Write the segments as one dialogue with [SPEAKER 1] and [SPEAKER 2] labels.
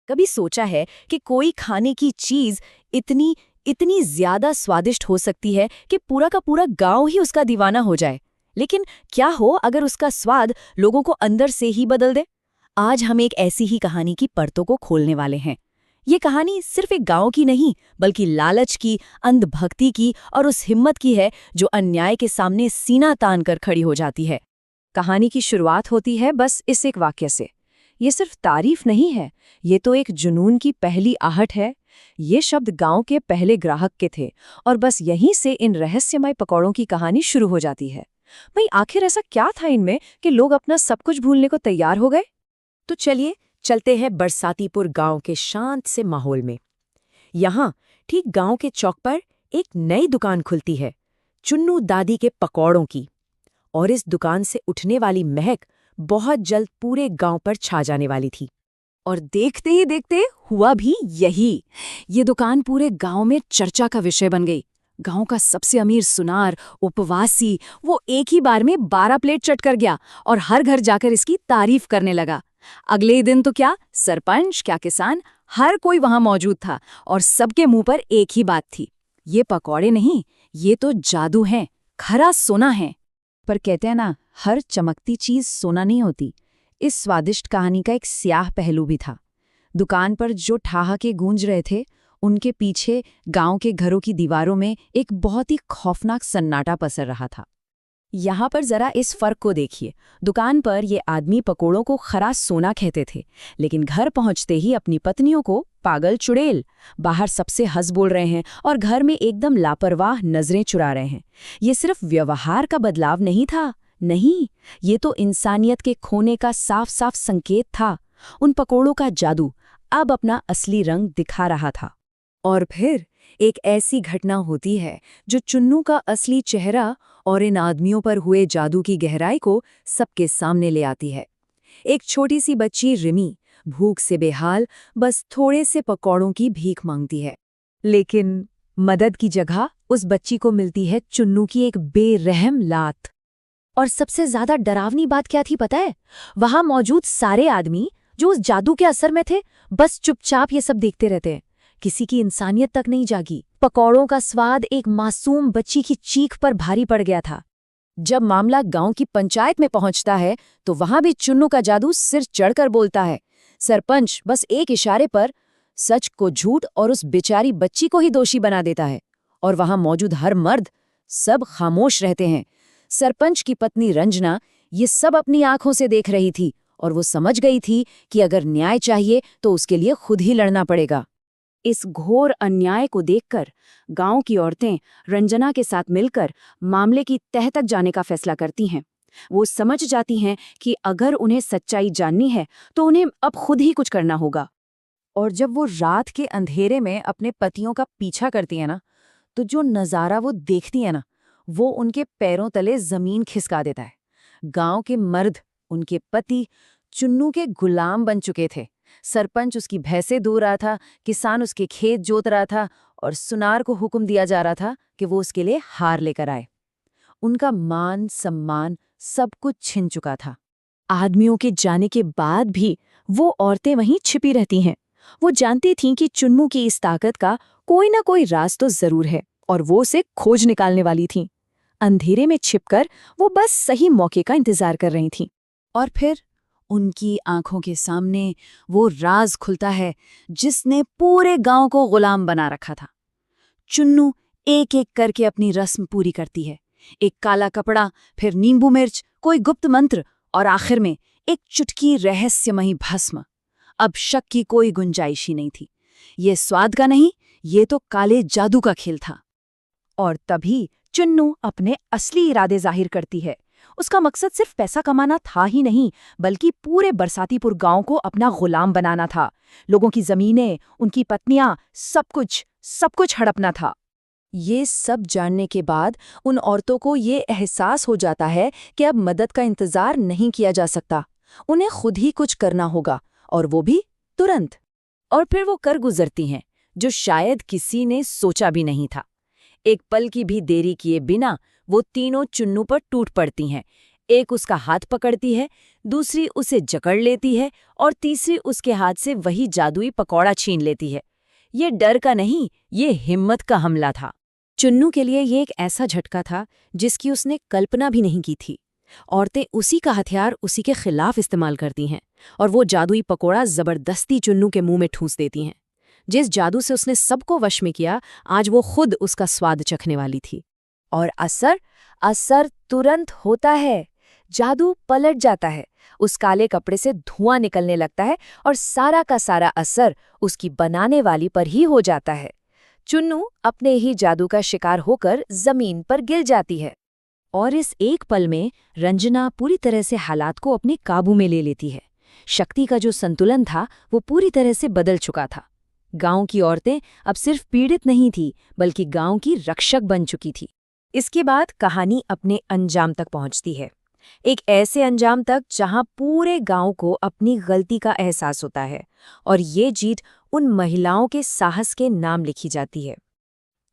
[SPEAKER 1] कभी सोचा है कि कोई खाने की चीज इतनी इतनी ज्यादा स्वादिष्ट हो सकती है कि पूरा का पूरा गांव ही उसका दीवाना हो जाए? लेकिन क्या हो अगर उसका स्वाद लोगों को अंदर से ही बदल दे? आज हम एक ऐसी ही कहानी की परतों को खोलने वाले हैं। ये कहानी सिर्फ एक गांव की नहीं, बल्कि लालच की, अंधभक्ति की और उस हिम्मत की है जो अन्याय के सामने सीना तान कर खड़ी हो जाती है। कहानी की शुरुआत होती है बस इस एक वाक्य से। ये सिर्फ तारीफ नहीं है, ये तो एक जुनून की पहली आहट है। ये शब्द गांव के पहले ग्राहक के थे और बस यहीं से इन रहस्यमय पकौड़ों की कहानी शुरू हो जाती है। भाई आखिर ऐसा क्या था इनमें कि लोग अपना सब कुछ भूलने को तैयार हो गए? तो चलिए चलते हैं बरसातीपुर गांव के शांत से माहौल में। यहाँ ठीक गांव के चौक पर एक नई दुकान खुलती है, चुन्नू दादी के पकौड़ों की। और इस दुकान से उठने वाली महक बहुत जल्द पूरे गांव पर छा जाने वाली थी। और देखते ही देखते हुआ भी यही। ये दुकान पूरे गांव में चर्चा का विषय बन गई। गांव का सबसे अमीर सुनार, उपवासी, वो एक ही बार में 12 प्लेट चट कर गया और हर घर जाकर इसकी तारीफ करने लगा। अगले ही दिन तो क्या सरपंच, क्या किसान, हर कोई वहां मौजूद था और सबके मुंह पर एक ही बात थी, ये पकौड़े नहीं, ये तो जादू है, खरा सोना है। पर कहते हैं ना, हर चमकती चीज सोना नहीं होती। इस स्वादिष्ट कहानी का एक स्याह पहलू भी था। दुकान पर जो ठहाके गूंज रहे थे, उनके पीछे गांव के घरों की दीवारों में एक बहुत ही खौफनाक सन्नाटा पसर रहा था। यहाँ पर जरा इस फर्क को देखिए। दुकान पर ये आदमी पकोड़ों को खरा सोना कहते थे, लेकिन घर पहुंचते ही अपनी पत्नियों को पागल चुड़ैल, बाहर सबसे हंस बोल रहे हैं और घर में एकदम लापरवाह नजरें चुरा रहे हैं। ये सिर्फ व्यवहार का बदलाव नहीं था, नहीं, ये तो इंसानियत के खोने का साफ साफ संकेत था। उन पकोड़ों का जादू अब अपना असली रंग दिखा रहा था। और फिर एक ऐसी घटना होती है जो चुन्नू का असली चेहरा और इन आदमियों पर हुए जादू की गहराई को सबके सामने ले आती है। एक छोटी सी बच्ची रिमी भूख से बेहाल बस थोड़े से पकौड़ों की भीख मांगती है, लेकिन मदद की जगह उस बच्ची को मिलती है चुन्नू की एक बेरहम लात। और सबसे ज्यादा डरावनी बात क्या थी पता है? वहां मौजूद सारे आदमी जो उस जादू के असर में थे, बस चुपचाप ये सब देखते रहते हैं। किसी की इंसानियत तक नहीं जागी। पकौड़ों का स्वाद एक मासूम बच्ची की चीख पर भारी पड़ गया था। जब मामला गांव की पंचायत में पहुंचता है तो वहां भी चुन्नू का जादू सिर चढ़कर बोलता है। सरपंच बस एक इशारे पर सच को झूठ और उस बेचारी बच्ची को ही दोषी बना देता है। और वहां मौजूद हर मर्द, सब खामोश रहते हैं। सरपंच की पत्नी रंजना ये सब अपनी आंखों से देख रही थी और वो समझ गई थी कि अगर न्याय चाहिए तो उसके लिए खुद ही लड़ना पड़ेगा। इस घोर अन्याय को देखकर गांव की औरतें रंजना के साथ मिलकर मामले की तह तक जाने का फैसला करती हैं। वो समझ जाती हैं कि अगर उन्हें सच्चाई जाननी है तो उन्हें अब खुद ही कुछ करना होगा। और जब वो रात के अंधेरे में अपने पतियों का पीछा करती है ना, तो जो नज़ारा वो देखती है ना, वो उनके पैरों तले जमीन खिसका देता है। गांव के मर्द, उनके पति, चुन्नू के गुलाम बन चुके थे। सरपंच उसकी भैंसें धो रहा था, किसान उसके खेत जोत रहा था और सुनार को हुक्म दिया जा रहा था कि वो उसके लिए हार लेकर आए। उनका मान सम्मान सब कुछ छिन चुका था। आदमियों के जाने के बाद भी वो औरतें वहीं छिपी रहती हैं। वो जानती थीं कि चुन्नू की इस ताकत का कोई ना कोई राज तो जरूर है और वो उसे खोज निकालने वाली थीं। अंधेरे में छिपकर वो बस सही मौके का इंतजार कर रही थीं। और फिर उनकी आंखों के सामने वो राज खुलता है जिसने पूरे गांव को गुलाम बना रखा था। चुन्नू एक एक करके अपनी रस्म पूरी करती है। एक काला कपड़ा, फिर नींबू मिर्च, कोई गुप्त मंत्र और आखिर में एक चुटकी रहस्यमयी भस्म। अब शक की कोई गुंजाइश ही नहीं थी। ये स्वाद का नहीं, ये तो काले जादू का खेल था। और तभी चुन्नू अपने असली इरादे जाहिर करती है। उसका मकसद सिर्फ पैसा कमाना था ही नहीं, बल्कि पूरे बरसातीपुर गांव को अपना गुलाम बनाना था। लोगों की जमीनें, उनकी पत्नियां, सब कुछ हड़पना था। ये सब जानने के बाद उन औरतों को ये एहसास हो जाता है कि अब मदद का इंतजार नहीं किया जा सकता। उन्हें खुद ही कुछ करना होगा, और वो भी तुरंत। और फिर वो कर गुजरती हैं जो शायद किसी ने सोचा भी नहीं था। एक पल की भी देरी किए बिना वो तीनों चुन्नू पर टूट पड़ती हैं। एक उसका हाथ पकड़ती है, दूसरी उसे जकड़ लेती है और तीसरी उसके हाथ से वही जादुई पकौड़ा छीन लेती है। ये डर का नहीं, ये हिम्मत का हमला था। चुन्नू के लिए ये एक ऐसा झटका था जिसकी उसने कल्पना भी नहीं की थी। औरतें उसी का हथियार उसी के खिलाफ इस्तेमाल करती हैं और वो जादुई पकोड़ा जबरदस्ती चुन्नू के मुंह में ठूंस देती हैं। जिस जादू से उसने सबको वश में किया, आज वो खुद उसका स्वाद चखने वाली थी। और असर तुरंत होता है। जादू पलट जाता है, उस काले कपड़े से धुआं निकलने लगता है और सारा का सारा असर उसकी बनाने वाली पर ही हो जाता है। चुन्नू अपने ही जादू का शिकार होकर जमीन पर गिर जाती है और इस एक पल में रंजना पूरी तरह से हालात को अपने काबू में ले लेती है। शक्ति का जो संतुलन था वो पूरी तरह से बदल चुका था। गांव की औरतें अब सिर्फ पीड़ित नहीं थी, बल्कि गांव की रक्षक बन चुकी थी। इसके बाद कहानी अपने अंजाम तक पहुंचती है, एक ऐसे अंजाम तक जहां पूरे गांव को अपनी गलती का एहसास होता है और ये जीत उन महिलाओं के साहस के नाम लिखी जाती है।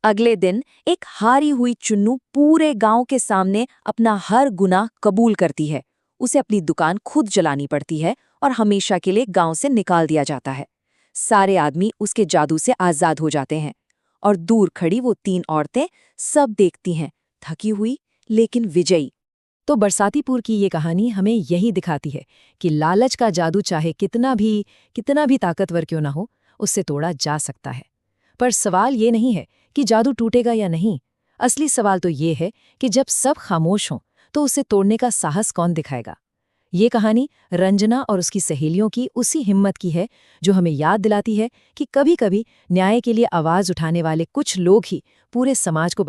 [SPEAKER 1] अगले दिन एक हारी हुई चुन्नू पूरे गांव के सामने अपना हर गुनाह कबूल करती है। उसे अपनी दुकान खुद जलानी पड़ती है और हमेशा के लिए गांव से निकाल दिया जाता है। सारे आदमी उसके जादू से आजाद हो जाते हैं और दूर खड़ी वो 3 औरतें सब देखती हैं, थकी हुई लेकिन विजयी। तो बरसातीपुर की ये कहानी हमें यही दिखाती है कि लालच का जादू चाहे कितना भी ताकतवर क्यों ना हो, उससे तोड़ा जा सकता है। पर सवाल ये नहीं है कि जादू टूटेगा या नहीं। असली सवाल तो ये है कि जब सब खामोश हों तो उसे तोड़ने का साहस कौन दिखाएगा। ये कहानी रंजना और उसकी सहेलियों की उसी हिम्मत की है जो हमें याद दिलाती है कि कभी-कभी न्याय के लिए आवाज उठाने वाले कुछ लोग ही पूरे समाज को